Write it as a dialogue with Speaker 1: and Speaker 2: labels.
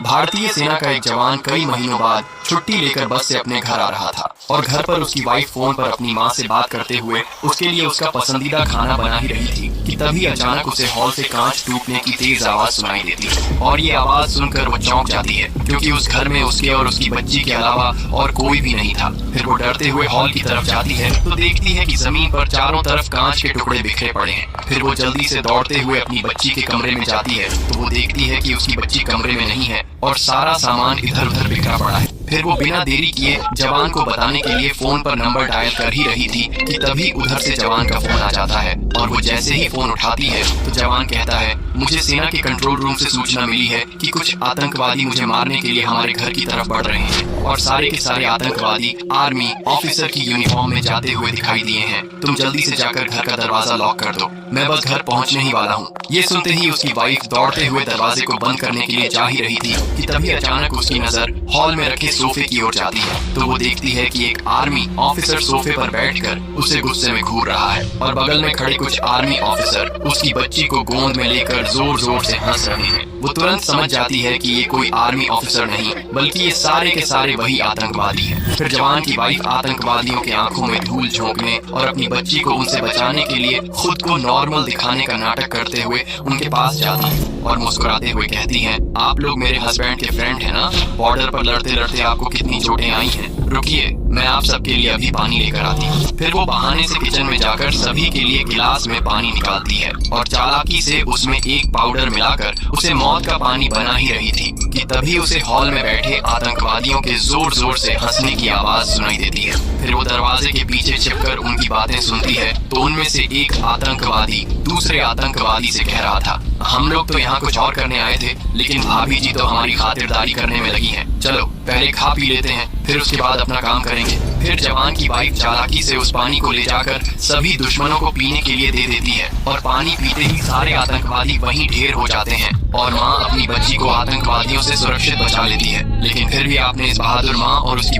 Speaker 1: भारतीय सेना का एक जवान कई महीनों बाद छुट्टी लेकर बस से अपने घर आ रहा था और घर पर उसकी वाइफ फोन पर अपनी माँ से बात करते हुए उसके लिए उसका पसंदीदा खाना बना ही रही थी कि तभी अचानक उसे हॉल से कांच टूटने की तेज आवाज सुनाई देती है और ये आवाज सुनकर वो चौंक जाती है क्योंकि उस घर में उसके और उसकी बच्ची के अलावा और कोई भी नहीं था। फिर वो डरते हुए हॉल की तरफ जाती है तो देखती है कि जमीन पर चारों तरफ कांच के टुकड़े बिखरे पड़े हैं। फिर वो जल्दी से दौड़ते हुए अपनी बच्ची के कमरे में जाती है तो वो देखती है कि उसकी बच्ची कमरे में नहीं है और सारा सामान इधर उधर बिखरा पड़ा है। फिर वो बिना देरी किए जवान को बताने के लिए फोन पर नंबर डायल कर ही रही थी कि तभी उधर से जवान का फोन आ जाता है और वो जैसे ही फोन उठाती है तो जवान कहता है, मुझे सेना के कंट्रोल रूम से सूचना मिली है कि कुछ आतंकवादी मुझे मारने के लिए हमारे घर की तरफ बढ़ रहे हैं और सारे के सारे आतंकवादी आर्मी ऑफिसर की यूनिफॉर्म में जाते हुए दिखाई दिए हैं। तुम जल्दी से जाकर घर का दरवाजा लॉक कर दो, मैं बस घर पहुंचने ही वाला हूँ। ये सुनते ही उसकी वाइफ दौड़ते हुए दरवाजे को बंद करने के लिए जा ही रही थी कि तभी अचानक उसकी नजर हॉल में रखे सोफे की ओर जाती है तो वो देखती है कि एक आर्मी ऑफिसर सोफे पर बैठकर उसे गुस्से में घूर रहा है और बगल में खड़े कुछ आर्मी ऑफिसर उसकी बच्ची को गोद में लेकर जोर जोर से हंस रहे हैं। वो तुरंत समझ जाती है कि ये कोई आर्मी ऑफिसर नहीं बल्कि ये सारे के सारे वही आतंकवादी हैं। फिर जवान की वाइफ आतंकवादियों के आंखों में धूल झोंकने और अपनी बच्ची को उनसे बचाने के लिए खुद को नॉर्मल दिखाने का नाटक करते हुए उनके पास जाती है और मुस्कुराते हुए कहती है, आप लोग मेरे हस्बैंड के फ्रेंड है ना? बॉर्डर पर लड़ते लड़ते आपको कितनी चोटें आई हैं? रुकिए, मैं आप सबके लिए अभी पानी लेकर आती हूँ। फिर वो बहाने से किचन में जाकर सभी के लिए गिलास में पानी निकालती है और चालाकी से उसमें एक पाउडर मिलाकर उसे मौत का पानी बना ही रही थी कि तभी उसे हॉल में बैठे आतंकवादियों के जोर जोर से हंसने की आवाज सुनाई देती है। फिर वो दरवाजे के पीछे छिपकर उनकी बातें सुनती है तो उनमें से एक आतंकवादी दूसरे आतंकवादी से कह रहा था, हम लोग तो यहाँ कुछ और करने आए थे लेकिन भाभी जी तो हमारी खातिरदारी करने में लगी हैं। चलो पहले खा पी लेते हैं, फिर उसके बाद अपना काम करेंगे। फिर जवान की वाइफ चालाकी से उस पानी को ले जाकर सभी दुश्मनों को पीने के लिए दे देती है और पानी पीते ही सारे आतंकवादी वहीं ढेर हो जाते हैं और माँ अपनी बच्ची को आतंकवादियों से सुरक्षित बचा लेती है। लेकिन फिर भी आपने इस बहादुर माँ और उसकी